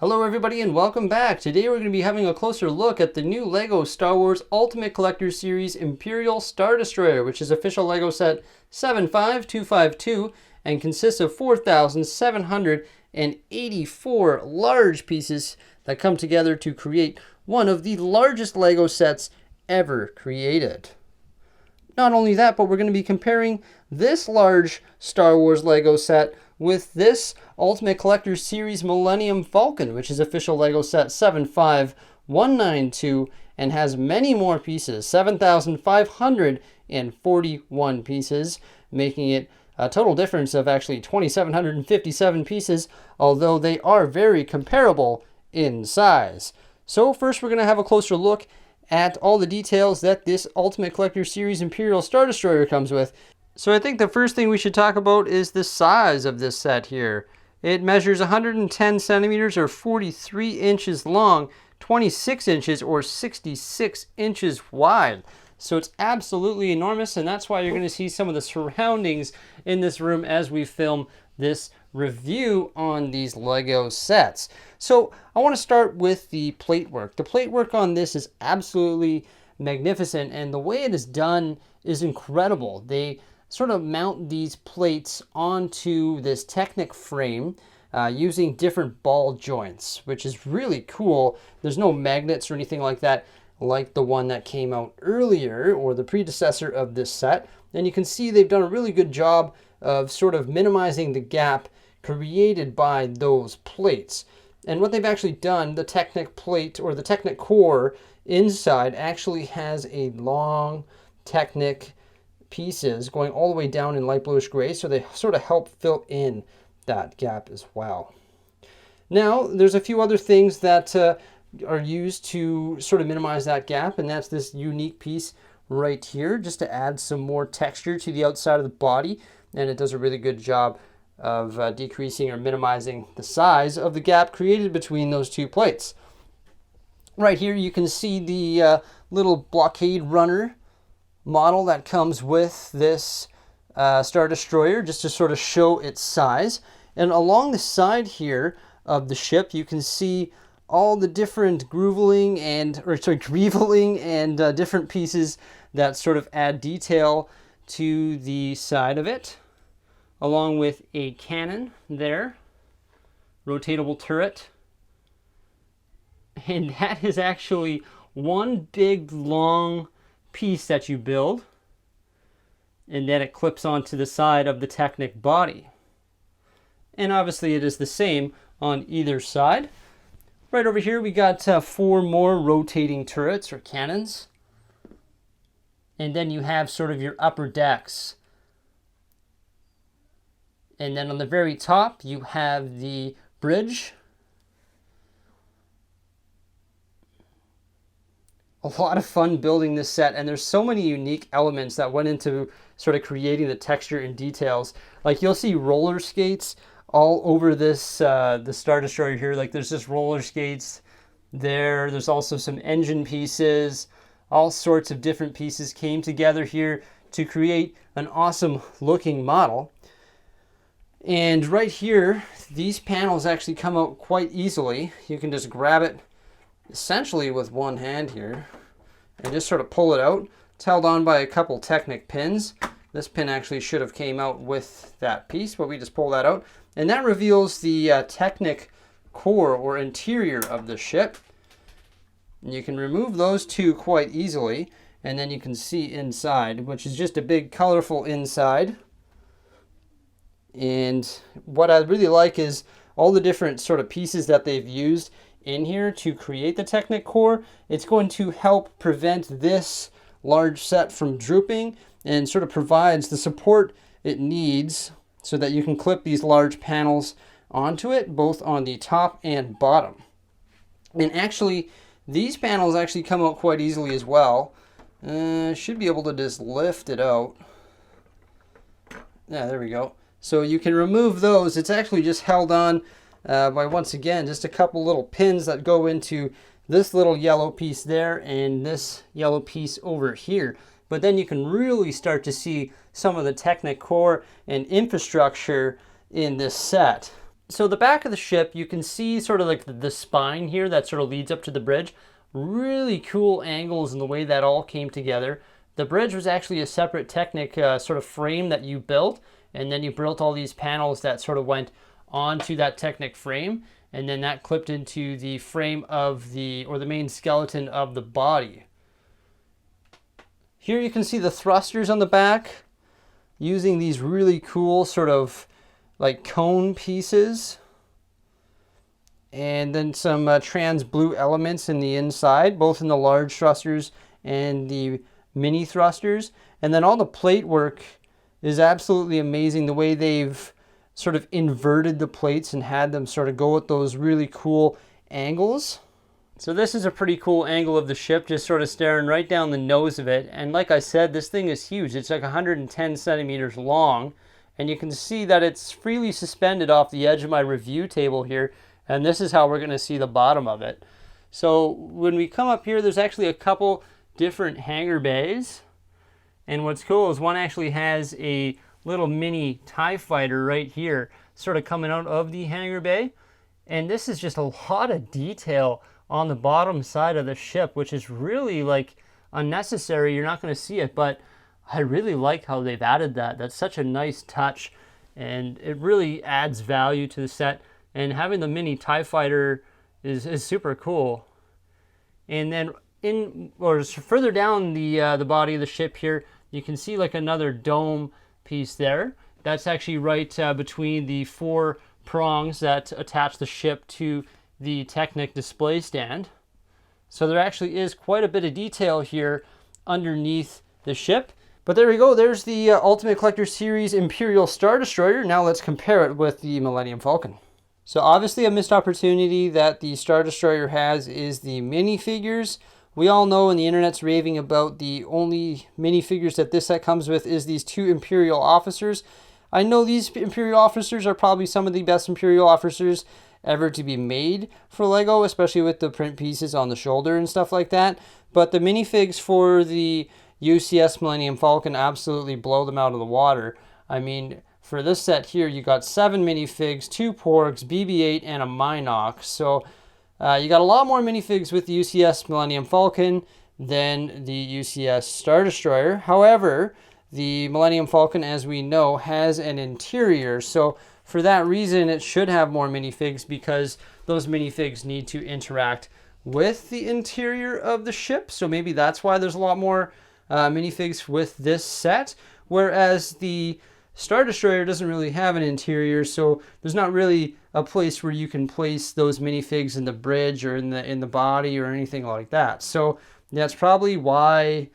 Hello everybody and welcome back. Today we're going to be having a closer look at the new LEGO Star Wars Ultimate Collector Series Imperial Star Destroyer, which is official LEGO set 75252 and consists of 4,784 large pieces that come together to create one of the largest LEGO sets ever created. Not only that, but we're going to be comparing this large Star Wars LEGO set with this Ultimate Collector Series Millennium Falcon, which is official LEGO set 75192 and has many more pieces, 7,541 pieces, making it a total difference of actually 2,757 pieces, although they are very comparable in size. So first we're going to have a closer look at all the details that this Ultimate Collector Series Imperial Star Destroyer comes with. So I think the first thing we should talk about is the size of this set here. It measures 110 centimeters or 43 inches long, 26 inches or 66 inches wide. So it's absolutely enormous, and that's why you're going to see some of the surroundings in this room as we film this review on these LEGO sets. So I want to start with the plate work. The plate work on this is absolutely magnificent, and the way it is done is incredible. They sort of mount these plates onto this Technic frame using different ball joints, which is really cool. There's no magnets or anything like that, like the one that came out earlier or the predecessor of this set. And you can see they've done a really good job of sort of minimizing the gap created by those plates. And what they've actually done, the Technic plate or the Technic core inside actually has a long Technic pieces going all the way down in light bluish gray, so they sort of help fill in that gap as well. Now there's a few other things that are used to sort of minimize that gap, and that's this unique piece right here, just to add some more texture to the outside of the body, and it does a really good job of decreasing or minimizing the size of the gap created between those two plates. Right here you can see the little blockade runner model that comes with this Star Destroyer, just to sort of show its size. And along the side here of the ship you can see all the different grieveling and different pieces that sort of add detail to the side of it, along with a cannon there, rotatable turret, and that is actually one big long piece that you build, and then it clips onto the side of the Technic body. And obviously it is the same on either side. Right over here we got 4 more rotating turrets or cannons, and then you have sort of your upper decks, and then on the very top you have the bridge. A lot of fun building this set, and there's so many unique elements that went into sort of creating the texture and details. Like you'll see roller skates all over this the Star Destroyer here. Like there's just roller skates there. There's also some engine pieces. All sorts of different pieces came together here to create an awesome looking model. And right here, these panels actually come out quite easily. You can just grab it essentially with one hand here and just sort of pull it out. It's held on by a couple Technic pins. This pin actually should have came out with that piece, but we just pull that out, and that reveals the Technic core or interior of the ship. And you can remove those two quite easily, and then you can see inside, which is just a big colorful inside. And what I really like is all the different sort of pieces that they've used in here to create the Technic core. It's going to help prevent this large set from drooping and sort of provides the support it needs so that you can clip these large panels onto it, both on the top and bottom. And actually these panels actually come out quite easily as well. Should be able to just lift it out. Yeah, there we go. So you can remove those. It's actually just held on by, once again, just a couple little pins that go into this little yellow piece there and this yellow piece over here. But then you can really start to see some of the Technic core and infrastructure in this set. So the back of the ship, you can see sort of like the spine here that sort of leads up to the bridge. Really cool angles in the way that all came together. The bridge was actually a separate Technic sort of frame that you built, and then you built all these panels that sort of went onto that Technic frame, and then that clipped into the frame of the main skeleton of the body. Here you can see the thrusters on the back using these really cool sort of like cone pieces, and then some trans blue elements in the inside, both in the large thrusters and the mini thrusters. And then all the plate work is absolutely amazing, the way they've sort of inverted the plates and had them sort of go at those really cool angles. So this is a pretty cool angle of the ship, just sort of staring right down the nose of it. And like I said, this thing is huge. It's like 110 centimeters long. And you can see that it's freely suspended off the edge of my review table here. And this is how we're going to see the bottom of it. So when we come up here, there's actually a couple different hangar bays. And what's cool is one actually has a little mini TIE fighter right here, sort of coming out of the hangar bay. And this is just a lot of detail on the bottom side of the ship, which is really like unnecessary. You're not going to see it, but I really like how they've added that. That's such a nice touch, and it really adds value to the set. And having the mini TIE fighter is super cool. And then further down the body of the ship here, you can see like another dome piece there. That's actually right between the 4 prongs that attach the ship to the Technic display stand. So there actually is quite a bit of detail here underneath the ship. But there we go, there's the Ultimate Collector Series Imperial Star Destroyer. Now let's compare it with the Millennium Falcon. So obviously a missed opportunity that the Star Destroyer has is the minifigures. We all know, and the internet's raving about, the only minifigures that this set comes with is these 2 Imperial officers. I know these Imperial officers are probably some of the best Imperial officers ever to be made for LEGO, especially with the print pieces on the shoulder and stuff like that. But the minifigs for the UCS Millennium Falcon absolutely blow them out of the water. I mean, for this set here, you got 7 minifigs, 2 Porgs, BB-8, and a Minox. So you got a lot more minifigs with the UCS Millennium Falcon than the UCS Star Destroyer. However, the Millennium Falcon, as we know, has an interior. So for that reason, it should have more minifigs, because those minifigs need to interact with the interior of the ship. So maybe that's why there's a lot more minifigs with this set. Whereas the Star Destroyer doesn't really have an interior, so there's not really a place where you can place those minifigs in the bridge or in the body or anything like that. So that's probably why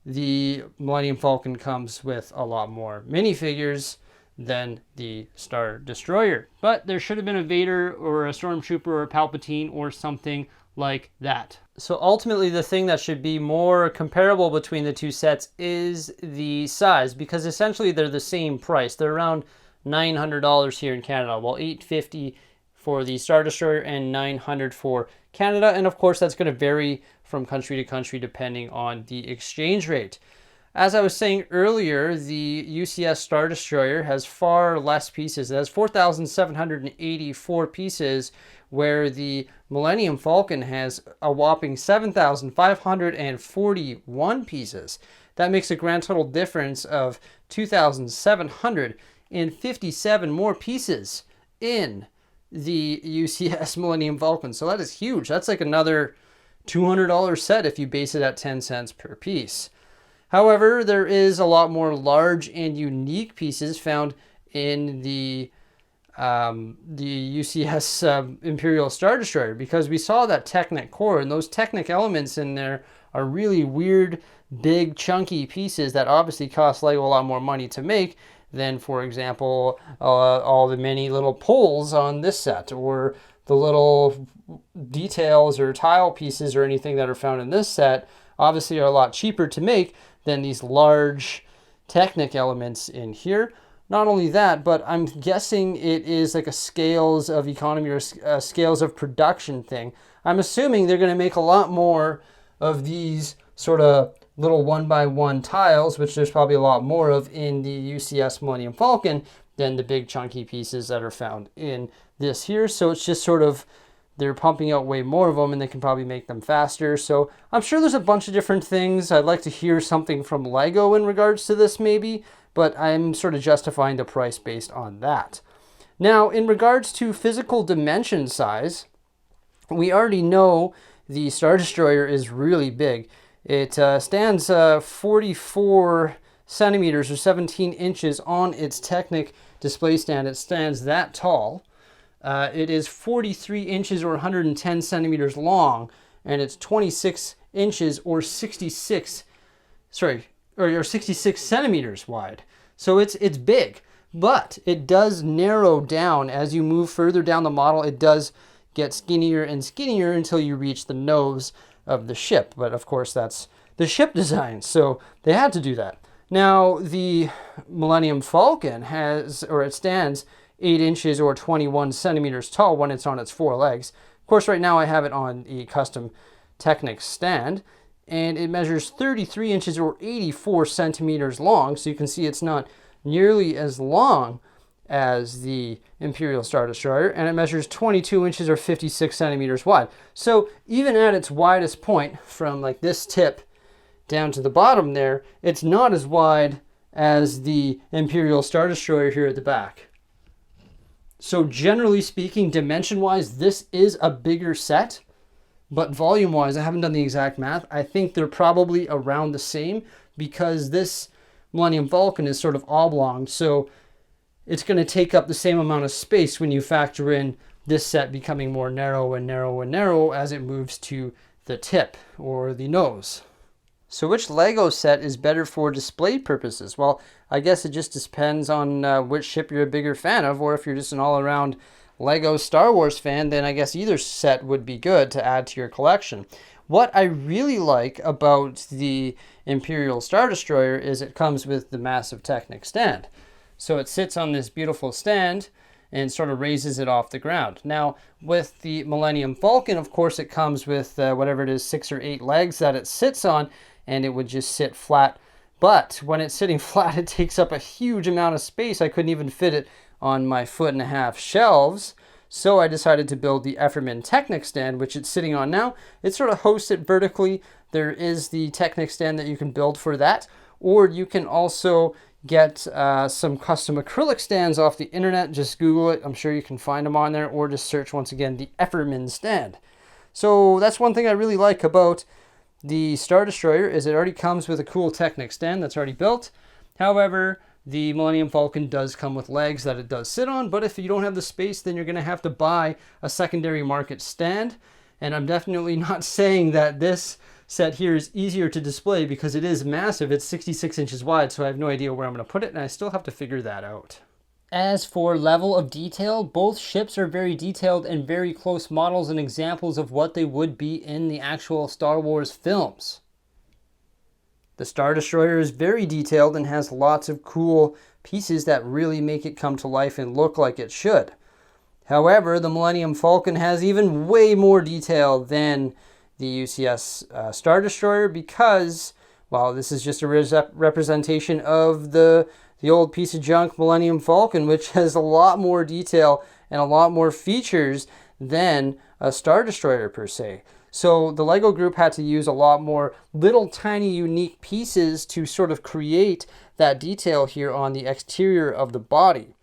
the Millennium Falcon comes with a lot more minifigures than the Star Destroyer. But there should have been a Vader or a Stormtrooper or a Palpatine or something like that. So ultimately, the thing that should be more comparable between the two sets is the size, because essentially they're the same price. They're around $900 here in Canada, while $850 for the Star Destroyer and $900 for Canada. And of course, that's going to vary from country to country depending on the exchange rate. As I was saying earlier, the UCS Star Destroyer has far less pieces. It has 4,784 pieces, where the Millennium Falcon has a whopping 7,541 pieces. That makes a grand total difference of 2,757 more pieces in the UCS Millennium Falcon. So that is huge. That's like another $200 set if you base it at 10 cents per piece. However, there is a lot more large and unique pieces found in the UCS Imperial Star Destroyer, because we saw that Technic core, and those Technic elements in there are really weird, big, chunky pieces that obviously cost LEGO a lot more money to make than, for example, all the many little poles on this set, or the little details or tile pieces or anything that are found in this set. Obviously are a lot cheaper to make than these large Technic elements in here. Not only that, but I'm guessing it is like a scales of economy or scales of production thing. I'm assuming they're going to make a lot more of these sort of little 1x1 tiles, which there's probably a lot more of in the UCS Millennium Falcon, than the big chunky pieces that are found in this here. So it's just sort of, they're pumping out way more of them and they can probably make them faster. So I'm sure there's a bunch of different things. I'd like to hear something from Lego in regards to this maybe, but I'm sort of justifying the price based on that. Now, in regards to physical dimension size, we already know the Star Destroyer is really big. It stands 44 centimeters or 17 inches on its Technic display stand. It stands that tall. It is 43 inches or 110 centimeters long, and it's 26 inches or 66 centimeters wide. So it's big, but it does narrow down as you move further down the model. It does get skinnier and skinnier until you reach the nose of the ship. But of course, that's the ship design, so they had to do that. Now, the Millennium Falcon it stands 8 inches or 21 centimeters tall when it's on its 4 legs. Of course, right now I have it on a custom Technic stand, and it measures 33 inches or 84 centimeters long. So you can see it's not nearly as long as the Imperial Star Destroyer, and it measures 22 inches or 56 centimeters wide. So even at its widest point, from like this tip down to the bottom there, it's not as wide as the Imperial Star Destroyer here at the back. So generally speaking, dimension-wise, this is a bigger set, but volume-wise, I haven't done the exact math. I think they're probably around the same because this Millennium Falcon is sort of oblong, so it's going to take up the same amount of space when you factor in this set becoming more narrow and narrow and narrow as it moves to the tip or the nose. So which Lego set is better for display purposes? Well, I guess it just depends on which ship you're a bigger fan of, or if you're just an all-around Lego Star Wars fan, then I guess either set would be good to add to your collection. What I really like about the Imperial Star Destroyer is it comes with the massive Technic stand. So it sits on this beautiful stand and sort of raises it off the ground. Now, with the Millennium Falcon, of course, it comes with whatever it is, 6 or 8 legs that it sits on, and it would just sit flat. But when it's sitting flat, it takes up a huge amount of space. I couldn't even fit it on my 1.5 foot shelves. So I decided to build the Efferman Technic stand, which it's sitting on now. It's sort of hosted vertically. There is the Technic stand that you can build for that. Or you can also get some custom acrylic stands off the internet. Just Google it. I'm sure you can find them on there. Or just search, once again, the Efferman stand. So that's one thing I really like about the Star Destroyer is it already comes with a cool Technic stand that's already built. However, the Millennium Falcon does come with legs that it does sit on, but if you don't have the space, then you're going to have to buy a secondary market stand. And I'm definitely not saying that this set here is easier to display because it is massive. It's 66 inches wide, so I have no idea where I'm going to put it, and I still have to figure that out. As for level of detail, both ships are very detailed and very close models and examples of what they would be in the actual Star Wars films. The Star Destroyer is very detailed and has lots of cool pieces that really make it come to life and look like it should. However, the Millennium Falcon has even way more detail than the UCS Star Destroyer because, well, this is just a representation of the old piece of junk Millennium Falcon, which has a lot more detail and a lot more features than a Star Destroyer per se. So the Lego group had to use a lot more little tiny unique pieces to sort of create that detail here on the exterior of the body.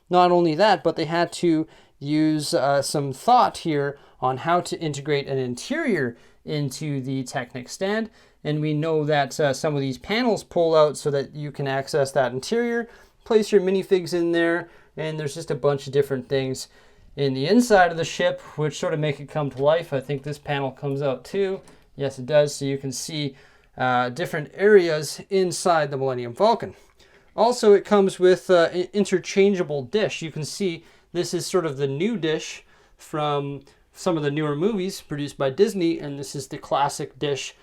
Not only that, but they had to use some thought here on how to integrate an interior into the Technic stand. And we know that some of these panels pull out so that you can access that interior, place your minifigs in there, and there's just a bunch of different things in the inside of the ship which sort of make it come to life. I think this panel comes out too. Yes, it does. So you can see different areas inside the Millennium Falcon. Also, it comes with an interchangeable dish. You can see this is sort of the new dish from some of the newer movies produced by Disney, and this is the classic dish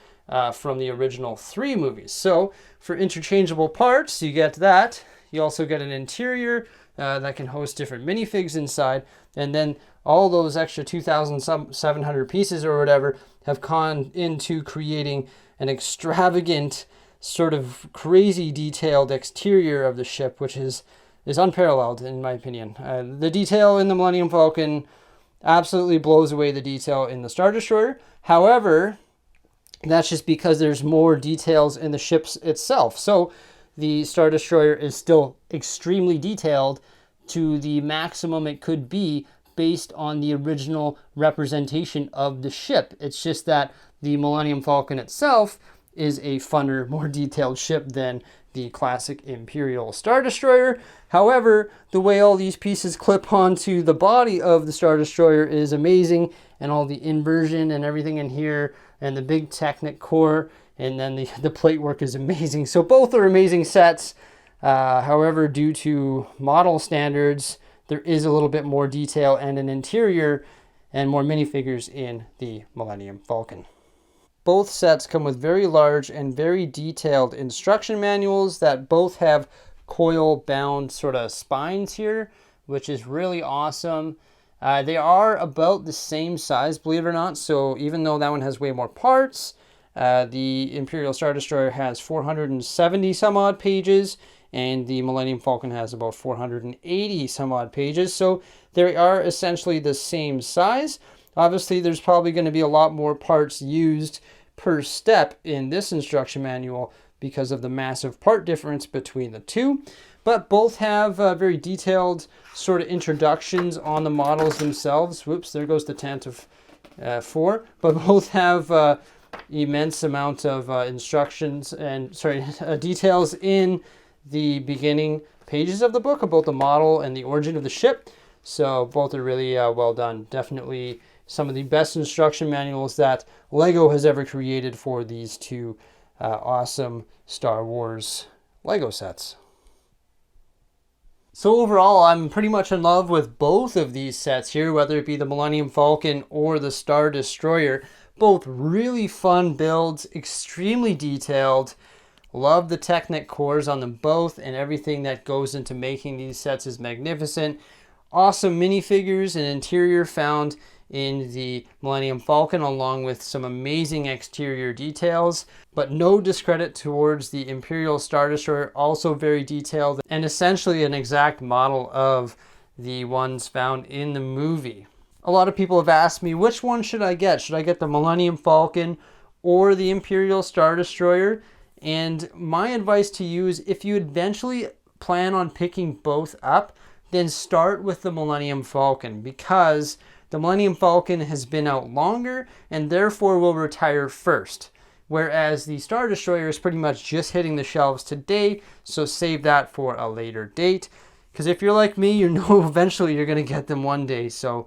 from the original 3 movies. So for interchangeable parts, you get that. You also get an interior that can host different minifigs inside, and then all those extra 2,700 pieces or whatever have gone into creating an extravagant, sort of crazy detailed exterior of the ship, which is is unparalleled in my opinion. The detail in the Millennium Falcon absolutely blows away the detail in the Star Destroyer. However, that's just because there's more details in the ships itself. So the Star Destroyer is still extremely detailed to the maximum it could be based on the original representation of the ship. It's just that the Millennium Falcon itself is a funner, more detailed ship than the classic Imperial Star Destroyer. However, the way all these pieces clip onto the body of the Star Destroyer is amazing, and all the inversion and everything in here, and the big Technic core, and then the plate work is amazing. So both are amazing sets. However, due to model standards, there is a little bit more detail and an interior and more minifigures in the Millennium Falcon. Both sets come with very large and very detailed instruction manuals that both have coil-bound sort of spines here, which is really awesome. They are about the same size, believe it or not, so even though that one has way more parts, the Imperial Star Destroyer has 470 some odd pages, and the Millennium Falcon has about 480 some odd pages, so they are essentially the same size. Obviously, there's probably going to be a lot more parts used per step in this instruction manual because of the massive part difference between the two, but both have very detailed sort of introductions on the models themselves. Whoops, there goes the Tantive 4, but both have immense amount of instructions and details in the beginning pages of the book about the model and the origin of the ship. So both are really well done. Definitely some of the best instruction manuals that Lego has ever created for these two awesome Star Wars Lego sets. So overall, I'm pretty much in love with both of these sets here, whether it be the Millennium Falcon or the Star Destroyer. Both really fun builds, extremely detailed. Love the Technic cores on them both, and everything that goes into making these sets is magnificent. Awesome minifigures and interior found in the Millennium Falcon, along with some amazing exterior details, but no discredit towards the Imperial Star Destroyer, also very detailed and essentially an exact model of the ones found in the movie. A lot of people have asked me, which one should I get? Should I get the Millennium Falcon or the Imperial Star Destroyer? And my advice to you is, if you eventually plan on picking both up, then start with the Millennium Falcon, because the Millennium Falcon has been out longer and therefore will retire first, whereas the Star Destroyer is pretty much just hitting the shelves today, so save that for a later date. Because if you're like me, you know eventually you're going to get them one day, so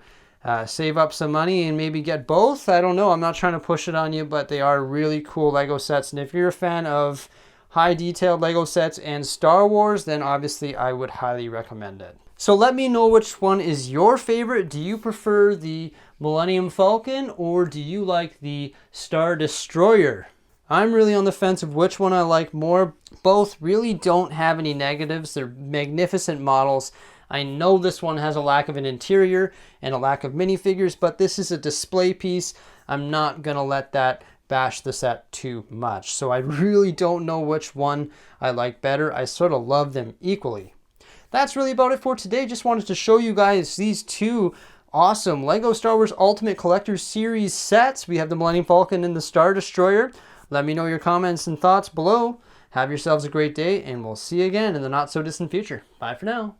save up some money and maybe get both. I don't know, I'm not trying to push it on you, but they are really cool Lego sets, and if you're a fan of high detailed Lego sets and Star Wars, then obviously I would highly recommend it. So let me know which one is your favorite. Do you prefer the Millennium Falcon or do you like the Star Destroyer? I'm really on the fence of which one I like more. Both really don't have any negatives. They're magnificent models. I know this one has a lack of an interior and a lack of minifigures, but this is a display piece. I'm not gonna let that bash the set too much. So I really don't know which one I like better. I sort of love them equally. That's really about it for today. Just wanted to show you guys these two awesome Lego Star Wars Ultimate Collector's Series sets. We have the Millennium Falcon and the Star Destroyer. Let me know your comments and thoughts below. Have yourselves a great day, and we'll see you again in the not so distant future. Bye for now.